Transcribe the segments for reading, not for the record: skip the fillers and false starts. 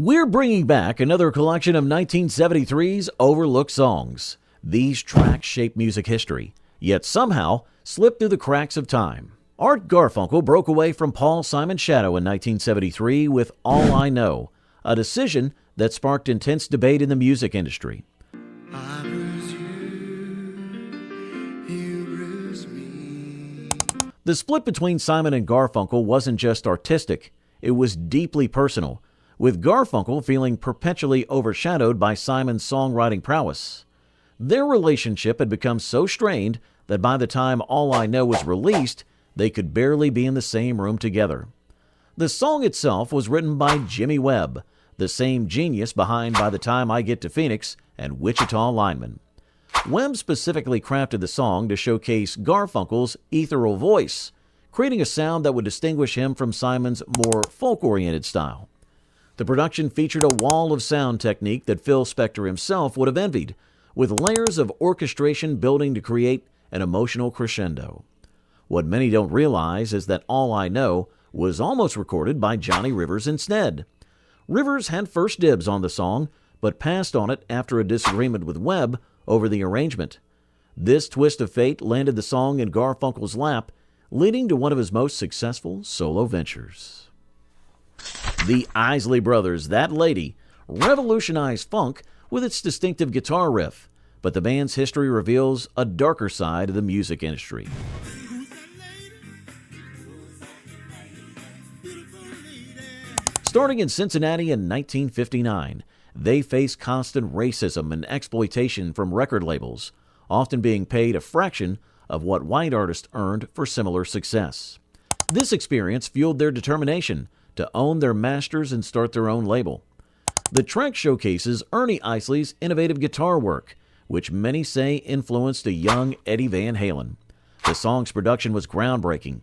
We're bringing back another collection of 1973's overlooked songs. These tracks shape music history, yet somehow slip through the cracks of time. Art Garfunkel broke away from Paul Simon's shadow in 1973 with All I Know, a decision that sparked intense debate in the music industry. I bruise you bruise me. The split between Simon and Garfunkel wasn't just artistic, it was deeply personal, with Garfunkel feeling perpetually overshadowed by Simon's songwriting prowess. Their relationship had become so strained that by the time All I Know was released, they could barely be in the same room together. The song itself was written by Jimmy Webb, the same genius behind By the Time I Get to Phoenix and Wichita Lineman. Webb specifically crafted the song to showcase Garfunkel's ethereal voice, creating a sound that would distinguish him from Simon's more folk-oriented style. The production featured a wall of sound technique that Phil Spector himself would have envied, with layers of orchestration building to create an emotional crescendo. What many don't realize is that All I Know was almost recorded by Johnny Rivers instead. Rivers had first dibs on the song, but passed on it after a disagreement with Webb over the arrangement. This twist of fate landed the song in Garfunkel's lap, leading to one of his most successful solo ventures. The Isley Brothers, That Lady, revolutionized funk with its distinctive guitar riff, but the band's history reveals a darker side of the music industry. Starting in Cincinnati in 1959, they faced constant racism and exploitation from record labels, often being paid a fraction of what white artists earned for similar success. This experience fueled their determination to own their masters and start their own label. The track showcases Ernie Isley's innovative guitar work, which many say influenced a young Eddie Van Halen. The song's production was groundbreaking.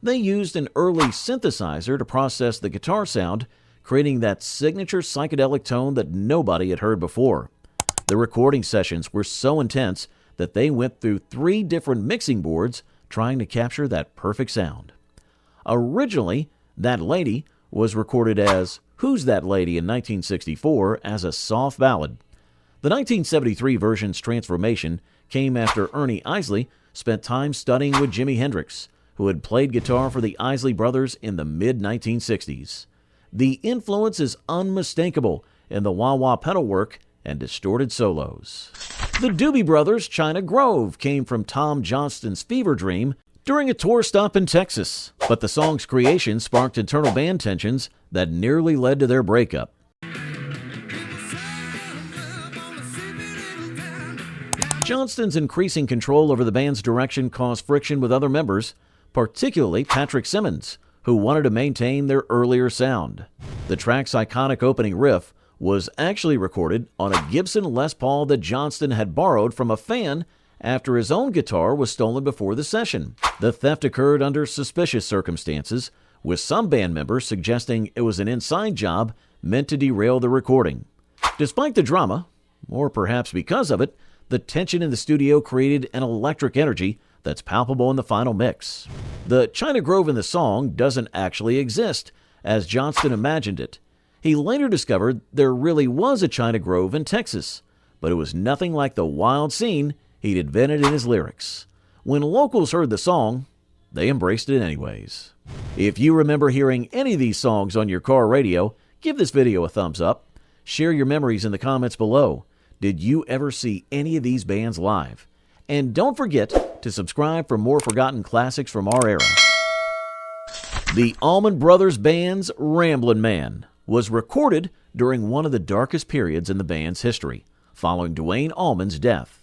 They used an early synthesizer to process the guitar sound, creating that signature psychedelic tone that nobody had heard before. The recording sessions were so intense that they went through 3 different mixing boards trying to capture that perfect sound. Originally, That Lady was recorded as Who's That Lady in 1964 as a soft ballad. The 1973 version's transformation came after Ernie Isley spent time studying with Jimi Hendrix, who had played guitar for the Isley Brothers in the mid-1960s. The influence is unmistakable in the wah-wah pedal work and distorted solos. The Doobie Brothers' China Grove came from Tom Johnston's fever dream during a tour stop in Texas, but the song's creation sparked internal band tensions that nearly led to their breakup. Johnston's increasing control over the band's direction caused friction with other members, particularly Patrick Simmons, who wanted to maintain their earlier sound. The track's iconic opening riff was actually recorded on a Gibson Les Paul that Johnston had borrowed from a fan after his own guitar was stolen before the session. The theft occurred under suspicious circumstances, with some band members suggesting it was an inside job meant to derail the recording. Despite the drama, or perhaps because of it, the tension in the studio created an electric energy that's palpable in the final mix. The China Grove in the song doesn't actually exist, as Johnston imagined it. He later discovered there really was a China Grove in Texas, but it was nothing like the wild scene he'd invented in his lyrics. When locals heard the song, they embraced it anyways. If you remember hearing any of these songs on your car radio, give this video a thumbs up. Share your memories in the comments below. Did you ever see any of these bands live? And don't forget to subscribe for more forgotten classics from our era. The Allman Brothers Band's Ramblin' Man was recorded during one of the darkest periods in the band's history, following Duane Allman's death.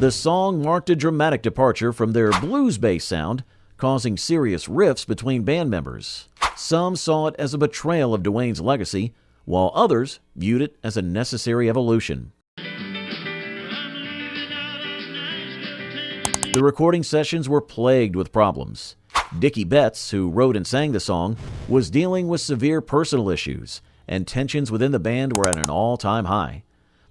The song marked a dramatic departure from their blues-based sound, causing serious rifts between band members. Some saw it as a betrayal of Duane's legacy, while others viewed it as a necessary evolution. The recording sessions were plagued with problems. Dickie Betts, who wrote and sang the song, was dealing with severe personal issues, and tensions within the band were at an all-time high.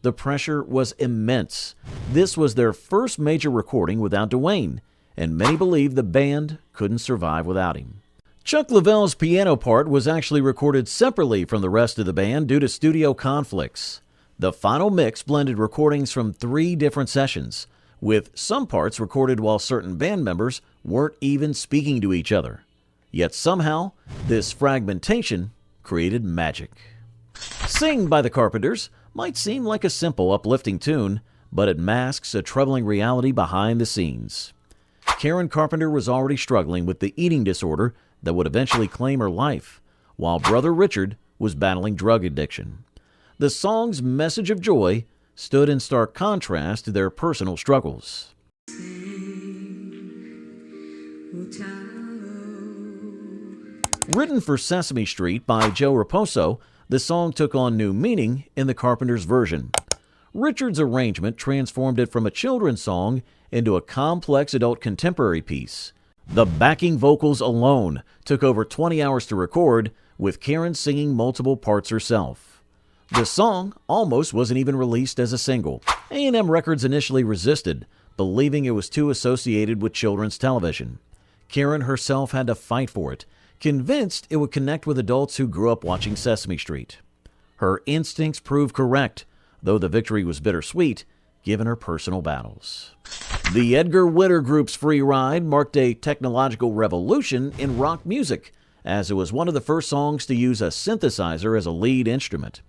The pressure was immense. This was their first major recording without Duane, and many believed the band couldn't survive without him. Chuck Leavell's piano part was actually recorded separately from the rest of the band due to studio conflicts. The final mix blended recordings from 3 different sessions, with some parts recorded while certain band members weren't even speaking to each other. Yet somehow, this fragmentation created magic. Sing by the Carpenters might seem like a simple, uplifting tune, but it masks a troubling reality behind the scenes. Karen Carpenter was already struggling with the eating disorder that would eventually claim her life, while brother Richard was battling drug addiction. The song's message of joy stood in stark contrast to their personal struggles. Written for Sesame Street by Joe Raposo, the song took on new meaning in the Carpenters' version. Richard's arrangement transformed it from a children's song into a complex adult contemporary piece. The backing vocals alone took over 20 hours to record, with Karen singing multiple parts herself. The song almost wasn't even released as a single. A&M Records initially resisted, believing it was too associated with children's television. Karen herself had to fight for it, convinced it would connect with adults who grew up watching Sesame Street. Her instincts proved correct, though the victory was bittersweet, given her personal battles. The Edgar Winter Group's Free Ride marked a technological revolution in rock music, as it was one of the first songs to use a synthesizer as a lead instrument.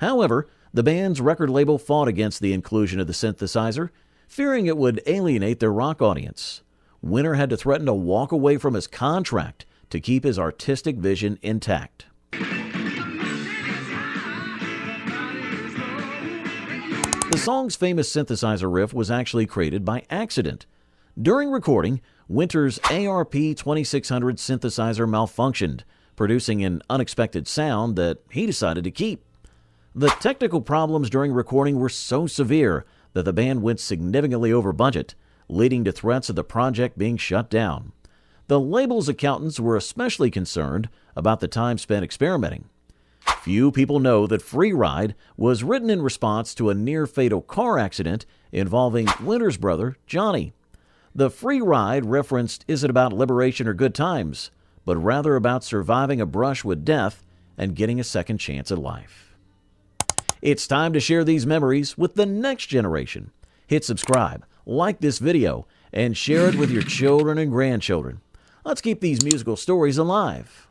However, the band's record label fought against the inclusion of the synthesizer, fearing it would alienate their rock audience. Winter had to threaten to walk away from his contract to keep his artistic vision intact. The song's famous synthesizer riff was actually created by accident. During recording, Winter's ARP-2600 synthesizer malfunctioned, producing an unexpected sound that he decided to keep. The technical problems during recording were so severe that the band went significantly over budget, leading to threats of the project being shut down. The label's accountants were especially concerned about the time spent experimenting. Few people know that Free Ride was written in response to a near-fatal car accident involving Winter's brother, Johnny. The Free Ride referenced isn't about liberation or good times, but rather about surviving a brush with death and getting a second chance at life. It's time to share these memories with the next generation. Hit subscribe, like this video, and share it with your children and grandchildren. Let's keep these musical stories alive.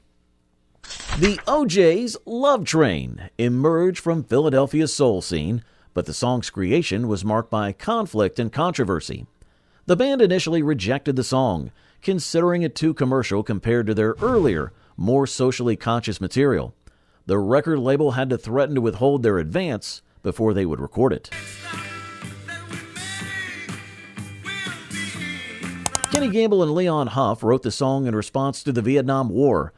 The O'Jays' Love Train emerged from Philadelphia's soul scene, but the song's creation was marked by conflict and controversy. The band initially rejected the song, considering it too commercial compared to their earlier, more socially conscious material. The record label had to threaten to withhold their advance before they would record it. Kenny Gamble and Leon Huff wrote the song in response to the Vietnam War,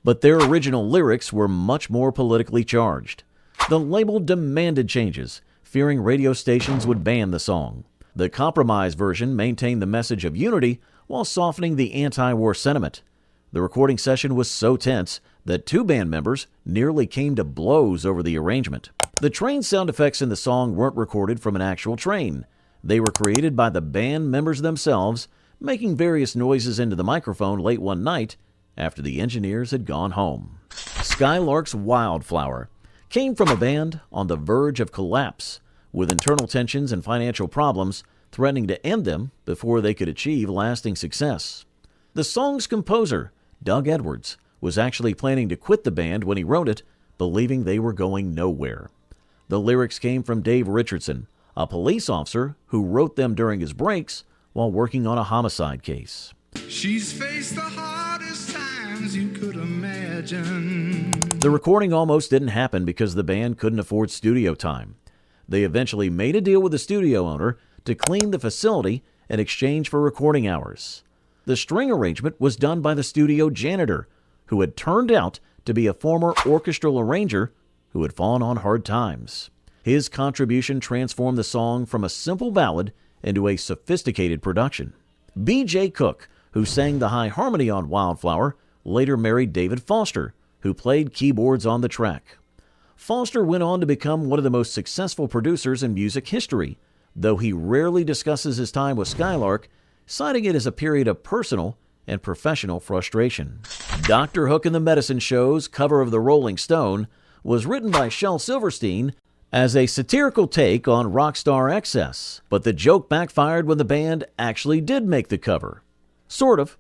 but their original lyrics were much more politically charged. The label demanded changes, fearing radio stations would ban the song. The compromise version maintained the message of unity while softening the anti-war sentiment. The recording session was so tense that 2 band members nearly came to blows over the arrangement. The train sound effects in the song weren't recorded from an actual train. They were created by the band members themselves, making various noises into the microphone late one night after the engineers had gone home. Skylark's Wildflower came from a band on the verge of collapse, with internal tensions and financial problems threatening to end them before they could achieve lasting success. The song's composer, Doug Edwards, was actually planning to quit the band when he wrote it, believing they were going nowhere. The lyrics came from Dave Richardson, a police officer who wrote them during his breaks while working on a homicide case. She's faced the hardest times you could imagine. The recording almost didn't happen because the band couldn't afford studio time. They eventually made a deal with the studio owner to clean the facility in exchange for recording hours. The string arrangement was done by the studio janitor, who had turned out to be a former orchestral arranger who had fallen on hard times. His contribution transformed the song from a simple ballad into a sophisticated production. B.J. Cook, who sang the high harmony on Wildflower, later married David Foster, who played keyboards on the track. Foster went on to become one of the most successful producers in music history, though he rarely discusses his time with Skylark, citing it as a period of personal and professional frustration. Dr. Hook and the Medicine Show's cover of the Rolling Stone was written by Shel Silverstein as a satirical take on Rockstar Excess, but the joke backfired when the band actually did make the cover. Sort of.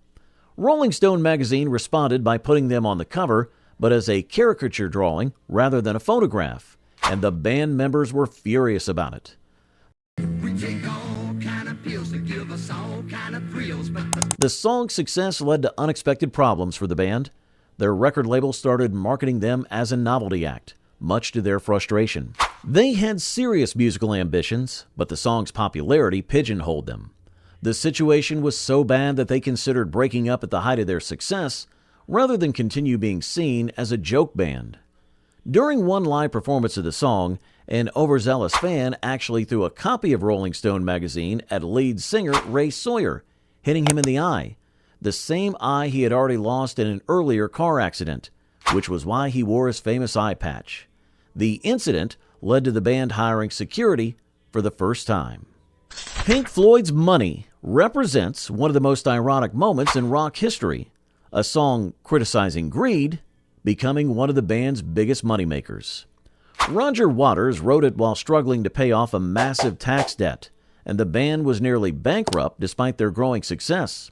Rolling Stone magazine responded by putting them on the cover, but as a caricature drawing rather than a photograph, and the band members were furious about it. We take all kind of pills to give us all kind of thrills, but The song's success led to unexpected problems for the band. Their record label started marketing them as a novelty act, much to their frustration. They had serious musical ambitions, but the song's popularity pigeonholed them. The situation was so bad that they considered breaking up at the height of their success, rather than continue being seen as a joke band. During one live performance of the song, an overzealous fan actually threw a copy of Rolling Stone magazine at lead singer Ray Sawyer, hitting him in the eye, the same eye he had already lost in an earlier car accident, which was why he wore his famous eye patch. The incident led to the band hiring security for the first time. Pink Floyd's Money represents one of the most ironic moments in rock history, a song criticizing greed becoming one of the band's biggest moneymakers. Roger Waters wrote it while struggling to pay off a massive tax debt, and the band was nearly bankrupt despite their growing success.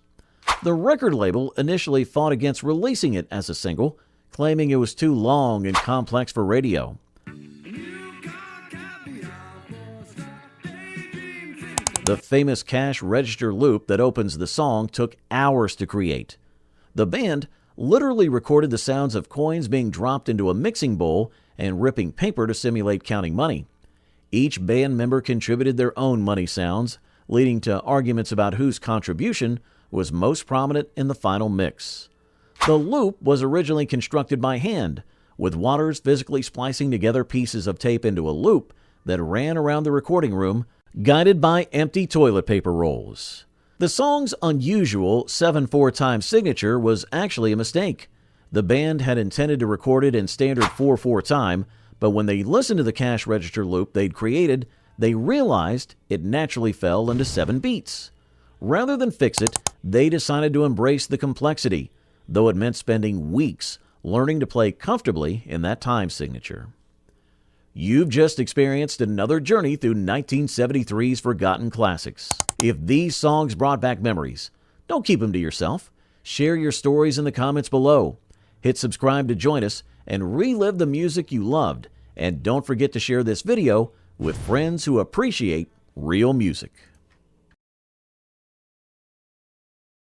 The record label initially fought against releasing it as a single, claiming it was too long and complex for radio. The famous cash register loop that opens the song took hours to create. The band literally recorded the sounds of coins being dropped into a mixing bowl and ripping paper to simulate counting money. Each band member contributed their own money sounds, leading to arguments about whose contribution was most prominent in the final mix. The loop was originally constructed by hand, with Waters physically splicing together pieces of tape into a loop that ran around the recording room, guided by empty toilet paper rolls. The song's unusual 7/4 time signature was actually a mistake. The band had intended to record it in standard 4/4 time, but when they listened to the cash register loop they'd created, they realized it naturally fell into 7 beats. Rather than fix it, they decided to embrace the complexity, though it meant spending weeks learning to play comfortably in that time signature. You've just experienced another journey through 1973's forgotten classics. If these songs brought back memories, don't keep them to yourself. Share your stories in the comments below. Hit subscribe to join us and relive the music you loved. And don't forget to share this video with friends who appreciate real music.